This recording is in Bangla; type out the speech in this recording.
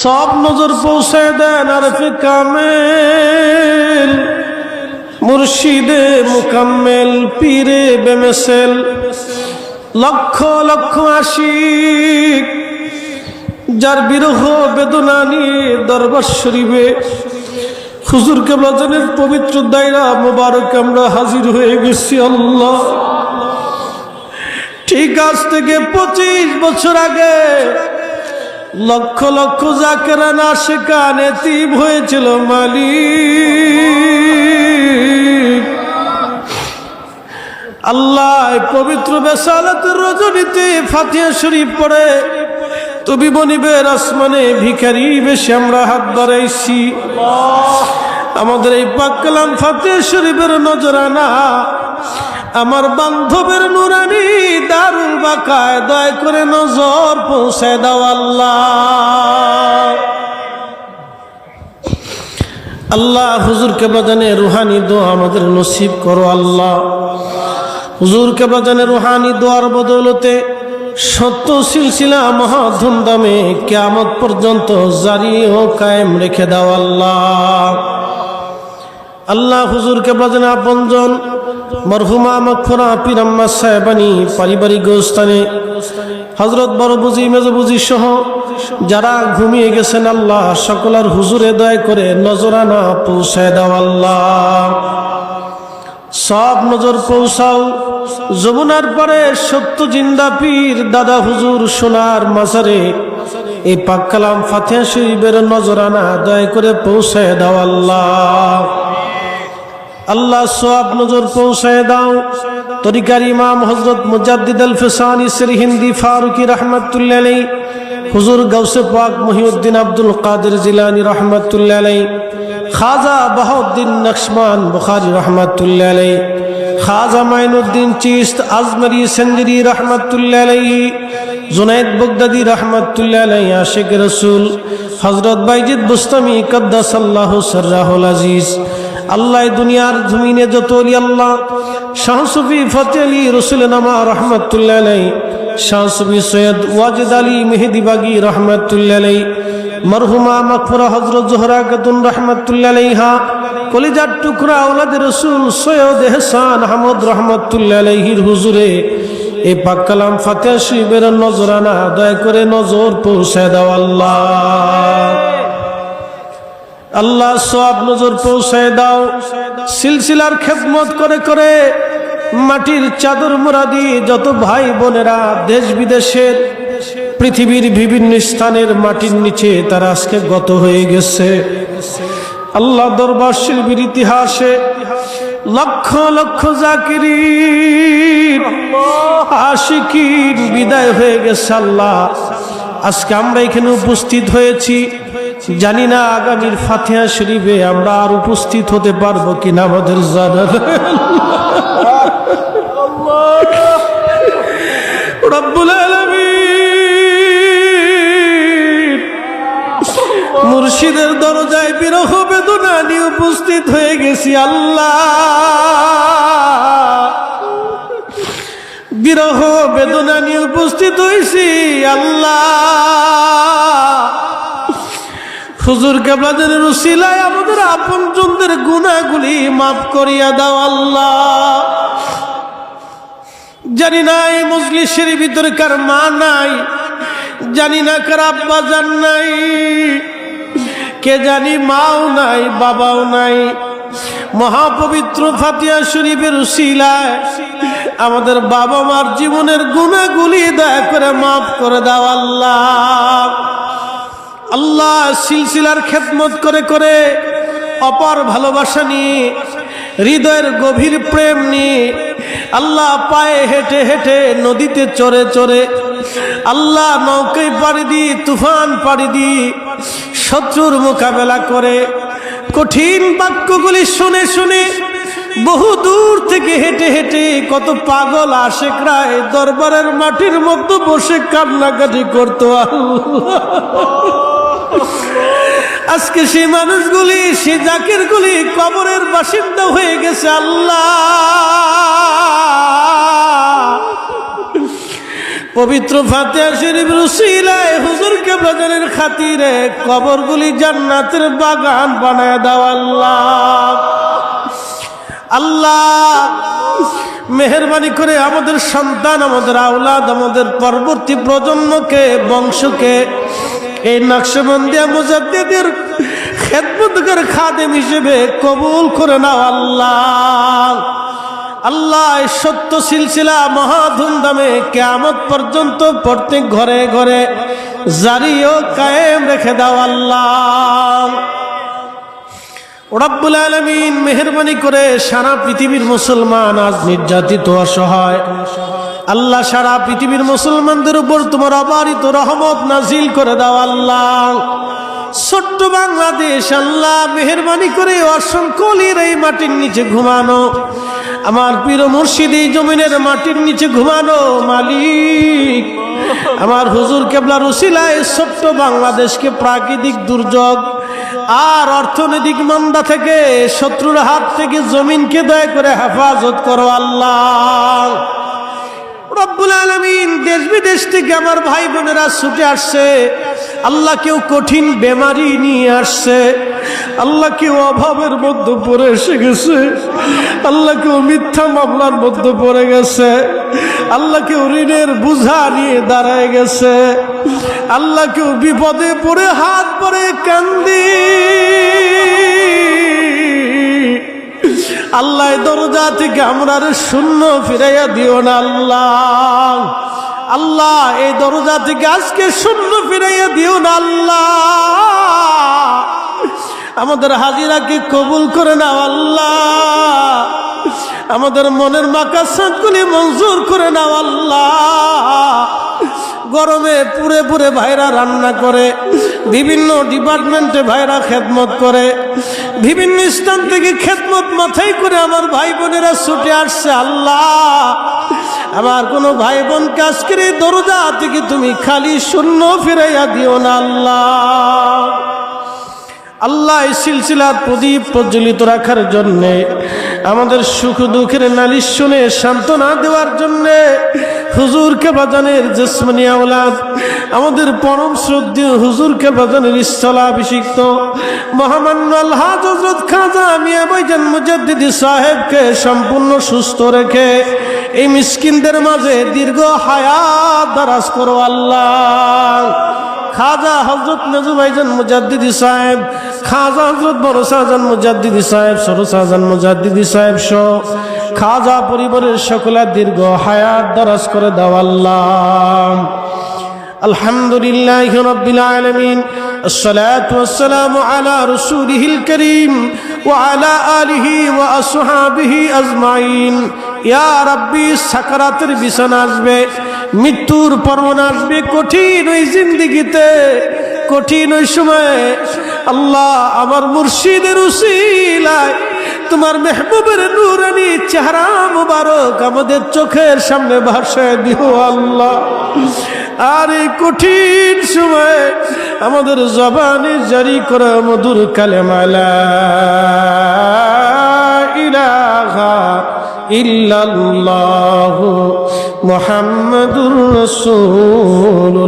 সব নজর পৌঁছায় দেন আরফে কামেল মুর্শিদে মুকাম্মেল পীরে বেমেসেল। লক্ষ লক্ষ আশিক যার বিরহ বেদনা নিয়ে দরবার শরীফে হুজুর কেবলা জানের পবিত্র দায়রা মোবারক আমরা হাজির হয়ে গেছি। আল্লাহ, ঠিক আজ থেকে 25 বছর আগে লক্ষ লক্ষ জাকেরান আশিকান এতিম হয়েছিল মালিক। আল্লাহ, পবিত্র বেসালাতের রজনীতে ফাতিহা শরীফ পড়ে তুমি বনিবের আসমানে ভিখারি বেশি আমরা হাত বাড়াইছি। আমাদের এই পাক কালাম ফাতিহা শরীফের নজরানা আমার বান্ধবের নুরানি দারুল বাকায় দয়া করে নজর পৌঁছায় দাও আল্লাহ। আল্লাহ, হুজুর কেবলা জানে রুহানি দোয়া আমাদের নসিব করো আল্লাহ। হুজুর কেবলা জানে রুহানি দোয়ার বদৌলতে সত্য সিলসিলা মহা ধুমধামে কিয়ামত পর্যন্ত জারি ও কায়েম রেখে দাও আল্লাহ। আল্লাহ, হুজুর কেবলা জানে আপনজন মরহুমা মখরা পীরাম্মা সাহেবানী পারিবারিক গোস্থানে হযরত বড় বুঝি মেজো বুঝি সহ যারা ঘুমিয়ে গেছেন আল্লাহ সকলের হুজুরে দয়া করে নজরানা পৌঁছায় দাও আল্লাহ। সব নজর পৌঁছাও যমুনার পরে সত্য জিন্দা পীর দাদা হুজুর সোনার মাজারে এই পাক কালাম ফাতিহা শরীফের নজরানা দয়া করে পৌঁছায় দাও আল্লাহ। আল্লাহ, সব নজর পৌঁছায় দাও তরিকার ইমাম হযরত মুজাদ্দিদ আল ফিসানি সিরহিন্দি ফারুকি রাহমাতুল্লাহ আলাইহি, হুজুর গাউসে পাক মহিউদ্দিন আব্দুল কাদের জিলানী রাহমাতুল্লাহ আলাইহি, খাজা বাহাউদ্দিন নকশবন্দ বুখারী রাহমাতুল্লাহ আলাইহি, খাজা মাইনুদ্দিন চিশত আজমরি সঞ্জরি রাহমাতুল্লাহ আলাইহি, জুনায়েদ বগদাদি রাহমাতুল্লাহ আলাইহি, আশিক রাসূল হযরত বাইজিদ বুস্তামি কদ্দাসাল্লাহু সিররাহুল আজিজ। আল্লাহ, দুনিয়ার জমিনে যত ওলি আল্লাহ শাহ সুফি ফতেহ আলী রসুলনামা রহমাতুল্লাহ আলাইহি, শাহ সুফি সৈয়দ ওয়াজিদ আলী মেহেদি বাগী রহমাতুল্লাহ আলাইহি, মরহুমা মাগফুরা হযরত জোহরা খাতুন রহমাতুল্লাহ আলাইহা, কলিজার টুকরা আওলাদ রাসূল সৈয়দ এহসান আহমদ রহমাতুল্লাহ আলাইহির হুজুরে এই পাক কালাম ফাতিহা শরীফের নজরানা দয়া করে নজর পৌঁছায় দাও আল্লাহ। আল্লাহ, সব নজর পৌঁছায় দাও সিলসিলার খেদমত করে করে মাটির চাদর মুরাদি যত ভাই বোনেরা দেশ বিদেশের পৃথিবীর বিভিন্ন স্থানের মাটির নিচে তারা আজকে গত হয়ে গেছে। আল্লাহ, দরবার শরীফের ইতিহাসে লক্ষ লক্ষ জাকিরিন আশিকিন বিদায় হয়ে গেছে। আল্লাহ, আজকে আমরা এখানে উপস্থিত হয়েছি, জানি না আগামীর ফাতিহা শরীফে আমরা আর উপস্থিত হতে পারবো কিনা আমাদের জানা নেই। রব্বুল আলামিন মুর্শিদের দরজায় বিরহ বেদনা নিয়ে উপস্থিত হয়ে গেছি। আল্লাহ, বিরহ বেদনা নিয়ে উপস্থিত হয়েছি। আল্লাহ, হুজুর কেবলা জানের উসিলায় আমাদের আপনজনদের গুনাহগুলি মাফ করিয়া দাও আল্লাহ। জানি না এই মজলিসের ভিতরে কার মা নাই, জানি না কার আব্বা জান নাই, কে জানি মাও নাই বাবাও নাই। মহাপবিত্র ফাতিহা শরীফের উসিলায় আমাদের বাবা মার জীবনের গুনাহগুলি দয়া করে মাফ করে দাও আল্লাহ। আল্লাহ, সিলসিলার খেদমত করে করে অপার ভালোবাসা নিয়ে হৃদয়ের গভীর প্রেম নিয়ে আল্লাহ পায়ে হেঁটে হেঁটে নদীতে চড়ে চড়ে আল্লাহ নৌকায় পাড়ি দি তুফান পাড়ি দি শত্রুর মোকাবেলা করে কঠিন বাক্যগুলি শুনে শুনে বহু দূর থেকে হেঁটে হেঁটে কত পাগল আশেকরা দরবারের মাটির মধ্যে বসে কান্নাকাটি করতো। আজকে সেই মানুষগুলি সেই জাকিরগুলি কবরের বাসিন্দা হয়ে গেছে। আল্লাহ, পবিত্র ফাতিহা শরীফের উসিলায় হুজুর কেবলাদের খাতিরে কবরগুলি জান্নাতের বাগান বানায় দাও আল্লাহ। আল্লাহ মেহেরবানি করে আমাদের সন্তান, আমাদের আওলাদ, আমাদের পরবর্তী প্রজন্মকে, বংশকে এই নকশবন্দিয়া মুজাদ্দিদের খেদমতগার খাদেম হিসেবে কবুল করে নাও আল্লাহ। আল্লাহ এই সত্য সিলসিলা মহা ধুমধামে কিয়ামত পর্যন্ত প্রত্যেক ঘরে ঘরে জারি ও কায়েম রেখে দাও আল্লাহ। রব্বুল আলামিন মেহেরবানি করে সারা পৃথিবীর মুসলমান আজ নির্যাতিত অসহায়, আল্লাহ সারা পৃথিবীর মুসলমানদের উপর তোমার অবারিত রহমত নাজিল করে দাও আল্লাহ। ছোট্ট বাংলাদেশ আল্লাহ মেহেরবানি করে অসংখ্য অলির এই মাটির নিচে ঘুমানো, আমার পীর মুর্শিদ এই জমিনের মাটির নিচে ঘুমানো মালিক, আমার হুজুর কেবলার উসিলায় ছোট্ট বাংলাদেশকে প্রাকৃতিক দুর্যোগ আর অর্থনৈতিক মন্দা থেকে, শত্রুর হাত থেকে জমিনকে দয়া করে হেফাজত করো আল্লাহ। রব্বুল আলামিন দেশ বিদেশ থেকে আমার ভাই বোনেরা ছুটে আসছে আল্লাহ, কেউ কঠিন বেমারি নিয়ে আসছে আল্লাহ, কেউ অভাবের মধ্যে পড়ে এসে গেছে আল্লাহ, কেউ মিথ্যা মামলার মধ্যে পড়ে গেছে আল্লাহ, কেউ ঋণের বোঝা নিয়ে দাঁড়ায় গেছে আল্লাহ, কেউ বিপদে পড়ে হাত পরে কান্দি আল্লাহ দরজা থেকে আমরা শূন্য ফিরাইয়া দিও না আল্লাহ। আল্লাহ এই দরজা থেকে আজকে শূন্য ফিরাইয়া দিও না আল্লাহ। আমাদের হাজিরাকে কবুল করে নাও আল্লাহ, আমাদের মনের মাকাসাতগুলি মঞ্জুর করে নাও আল্লাহ। গরমে পুরে পুরে ভাইরা রান্না করে, বিভিন্ন ডিপার্টমেন্টে ভাইরা খেদমত করে, বিভিন্ন স্থান থেকে খেদমত মাথায় করে আমার ভাই বোনেরা ছুটে আসছে আল্লাহ। আমার কোনো ভাই বোন আজকের এই দরজা থেকে তুমি খালি শূন্য ফিরাইয়া দিও না আল্লাহ। আল্লাহ এই সিলসিলার প্রদীপ প্রজ্বলিত রাখার জন্যে, আমাদের সুখ দুঃখের নালিশ শুনে সান্ত্বনা দেওয়ার জন্যে হুজুর কেবলাদের জিসমানি আওলাদ, আমাদের পরম শ্রদ্ধেয় হুজুর কেবলাদের স্থলাভিষিক্ত মহামান্য আলহাজ হযরত খাজা মিয়া ভাইজান মুজাদ্দিদি সাহেবকে সম্পূর্ণ সুস্থ রেখে এই মিসকিনদের মাঝে দীর্ঘ হায়াত দারাজ করো আল্লাহ। খাজা হযরত মেজু ভাইজান মুজাদ্দিদি সাহেব, খাজা হযরত বড় শাহজাহান মুজাদ্দিদি সাহেব, ছোট শাহজাহান মুজাদ্দিদি সাহেব সহ খাজা পরিবারের সকলের দীর্ঘ হায়াত দারাজ করে দাও আল্লাহ। আলহামদুলিল্লাহি রাব্বিল আলামিন, আসসালাতু ওয়াসসালামু আলা রাসূলিহিল কারীম ওয়া আলা আলিহি ওয়া আসহাবিহি আজমাইন। ইয়া রাব্বি, সাকারাতের বিছানা আসবে, মৃত্যুর পরোয়ান আসবে, কঠিন ওই জিন্দেগিতে, কঠিন ওই সময়ে আল্লাহ আমার মুর্শিদের উসিলায় তোমার মেহবুবের নূরানি চেহারা মুবারক আমাদের চোখের সামনে ভাসায় দিও আল্লাহ। আর এই কঠিন সময়ে আমাদের জবানে জারি করা মধুর কালেমা লা ইলাহা ইল্লাল্লাহু মুহাম্মাদুর রাসূলুল্লাহ।